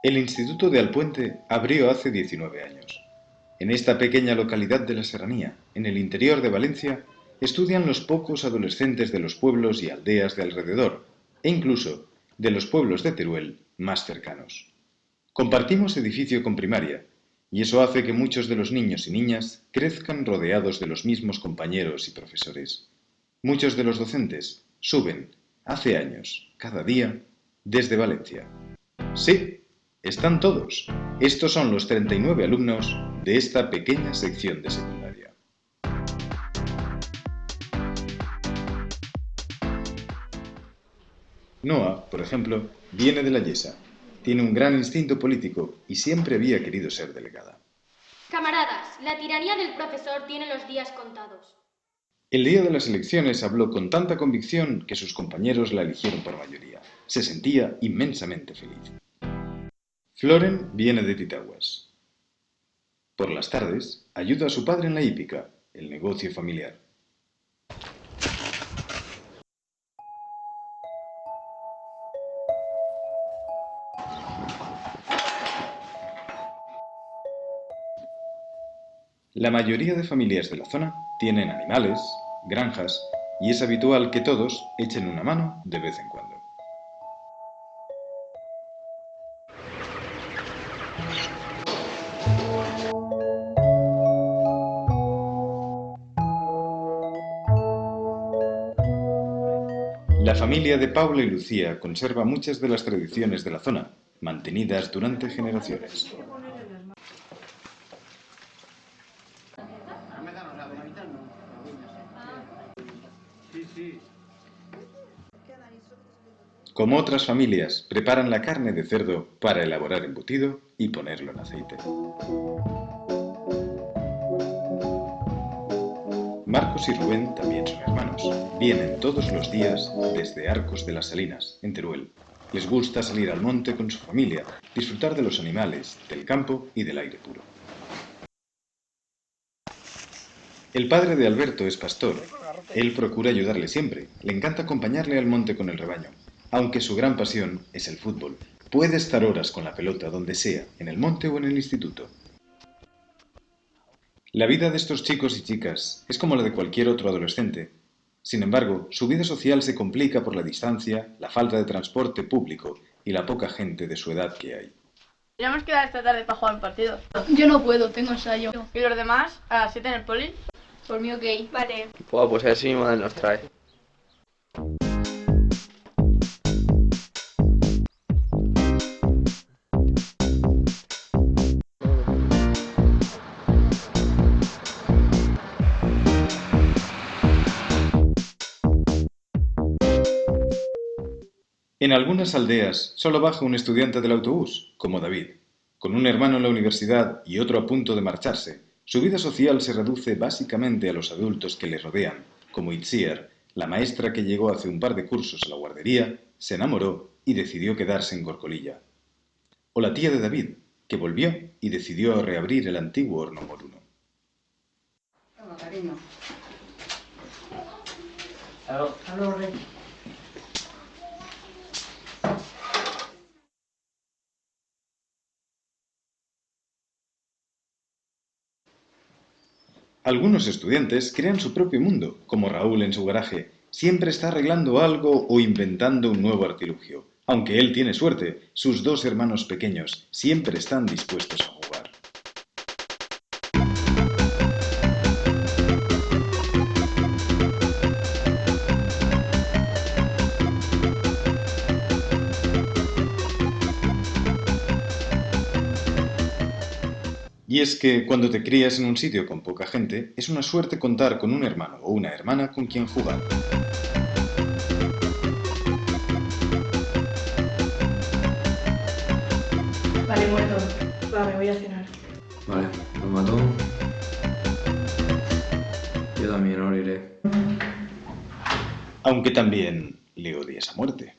El Instituto de Alpuente abrió hace 19 años. En esta pequeña localidad de la Serranía, en el interior de Valencia, estudian los pocos adolescentes de los pueblos y aldeas de alrededor, e incluso de los pueblos de Teruel más cercanos. Compartimos edificio con primaria, y eso hace que muchos de los niños y niñas crezcan rodeados de los mismos compañeros y profesores. Muchos de los docentes suben, hace años, cada día, desde Valencia. Sí, están todos. Estos son los 39 alumnos de esta pequeña sección de secundaria. Noah, por ejemplo, viene de la Yesa. Tiene un gran instinto político y siempre había querido ser delegada. Camaradas, la tiranía del profesor tiene los días contados. El día de las elecciones habló con tanta convicción que sus compañeros la eligieron por mayoría. Se sentía inmensamente feliz. Floren viene de Titaguas. Por las tardes, ayuda a su padre en la hípica, el negocio familiar. La mayoría de familias de la zona tienen animales, granjas, y es habitual que todos echen una mano de vez en cuando. La familia de Paula y Lucía conserva muchas de las tradiciones de la zona, mantenidas durante generaciones. Como otras familias, preparan la carne de cerdo para elaborar embutido y ponerlo en aceite. Marcos y Rubén también son hermanos. Vienen todos los días desde Arcos de las Salinas, en Teruel. Les gusta salir al monte con su familia, disfrutar de los animales, del campo y del aire puro. El padre de Alberto es pastor. Él procura ayudarle siempre. Le encanta acompañarle al monte con el rebaño. Aunque su gran pasión es el fútbol. Puede estar horas con la pelota donde sea, en el monte o en el instituto. La vida de estos chicos y chicas es como la de cualquier otro adolescente. Sin embargo, su vida social se complica por la distancia, la falta de transporte público y la poca gente de su edad que hay. Tenemos que dar esta tarde para jugar un partido. Yo no puedo, tengo ensayo. ¿Y los demás? ¿A las 7 en el poli? Por mí ok. Vale. Pues a ver si mi madre nos trae. En algunas aldeas solo baja un estudiante del autobús, como David. Con un hermano en la universidad y otro a punto de marcharse, su vida social se reduce básicamente a los adultos que le rodean, como Itziar, la maestra que llegó hace un par de cursos a la guardería, se enamoró y decidió quedarse en Gorcolilla. O la tía de David, que volvió y decidió reabrir el antiguo horno moruno. Toma, cariño. Aló. Aló, Rey. Algunos estudiantes crean su propio mundo, como Raúl en su garaje. Siempre está arreglando algo o inventando un nuevo artilugio. Aunque él tiene suerte, sus dos hermanos pequeños siempre están dispuestos a jugar. Y es que cuando te crías en un sitio con poca gente, es una suerte contar con un hermano o una hermana con quien jugar. Vale, muerto. Va, me voy a cenar. Vale, lo mató. Yo también ahora iré. Aunque también le odias a muerte.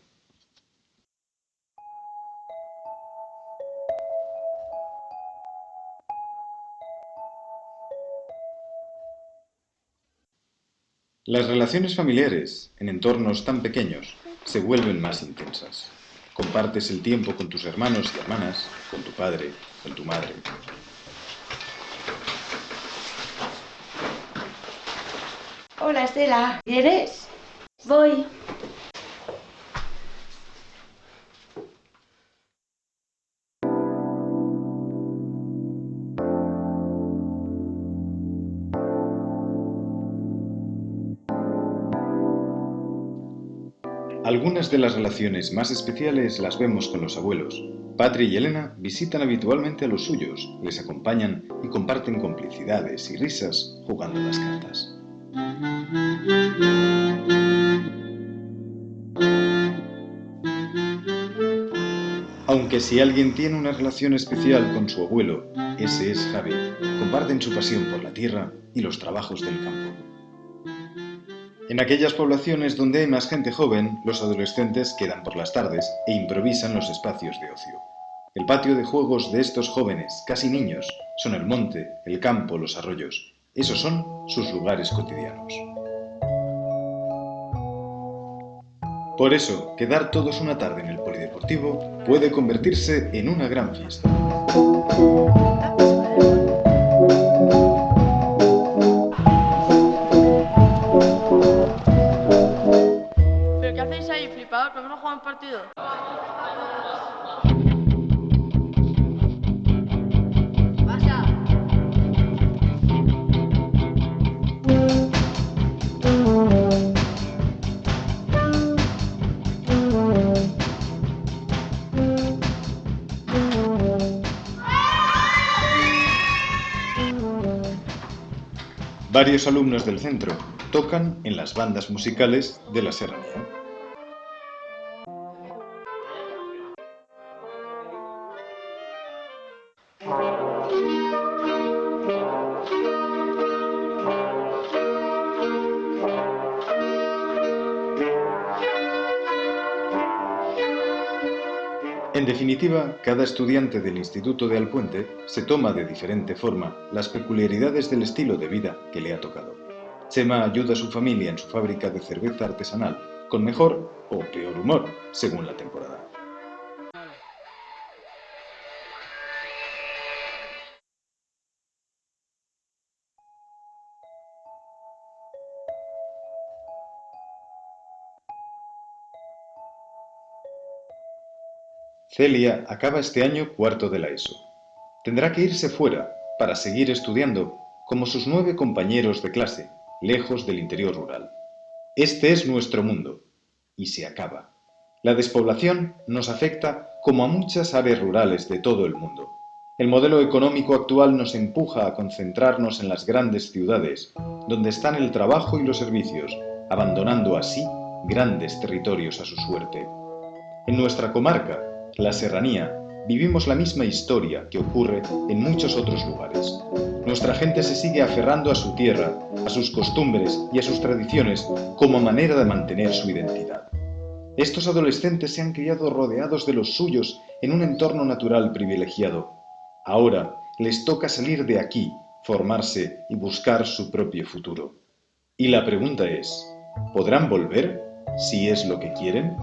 Las relaciones familiares, en entornos tan pequeños, se vuelven más intensas. Compartes el tiempo con tus hermanos y hermanas, con tu padre, con tu madre. Hola Estela, ¿quieres? Voy. Algunas de las relaciones más especiales las vemos con los abuelos. Patri y Elena visitan habitualmente a los suyos, les acompañan y comparten complicidades y risas jugando a las cartas. Aunque si alguien tiene una relación especial con su abuelo, ese es Javi. Comparten su pasión por la tierra y los trabajos del campo. En aquellas poblaciones donde hay más gente joven, los adolescentes quedan por las tardes e improvisan los espacios de ocio. El patio de juegos de estos jóvenes, casi niños, son el monte, el campo, los arroyos. Esos son sus lugares cotidianos. Por eso, quedar todos una tarde en el polideportivo puede convertirse en una gran fiesta. ¿Pero qué hacéis ahí, flipados? ¿Por qué no juegan partido? Varios alumnos del centro tocan en las bandas musicales de la serranía. En definitiva, cada estudiante del Instituto de Alpuente se toma de diferente forma las peculiaridades del estilo de vida que le ha tocado. Chema ayuda a su familia en su fábrica de cerveza artesanal, con mejor o peor humor, según la temporada. Celia acaba este año cuarto de la ESO. Tendrá que irse fuera para seguir estudiando como sus 9 compañeros de clase, lejos del interior rural. Este es nuestro mundo, y se acaba. La despoblación nos afecta como a muchas áreas rurales de todo el mundo. El modelo económico actual nos empuja a concentrarnos en las grandes ciudades, donde están el trabajo y los servicios, abandonando así grandes territorios a su suerte. En nuestra comarca, la Serranía, vivimos la misma historia que ocurre en muchos otros lugares. Nuestra gente se sigue aferrando a su tierra, a sus costumbres y a sus tradiciones como manera de mantener su identidad. Estos adolescentes se han criado rodeados de los suyos en un entorno natural privilegiado. Ahora les toca salir de aquí, formarse y buscar su propio futuro. Y la pregunta es, ¿podrán volver si es lo que quieren?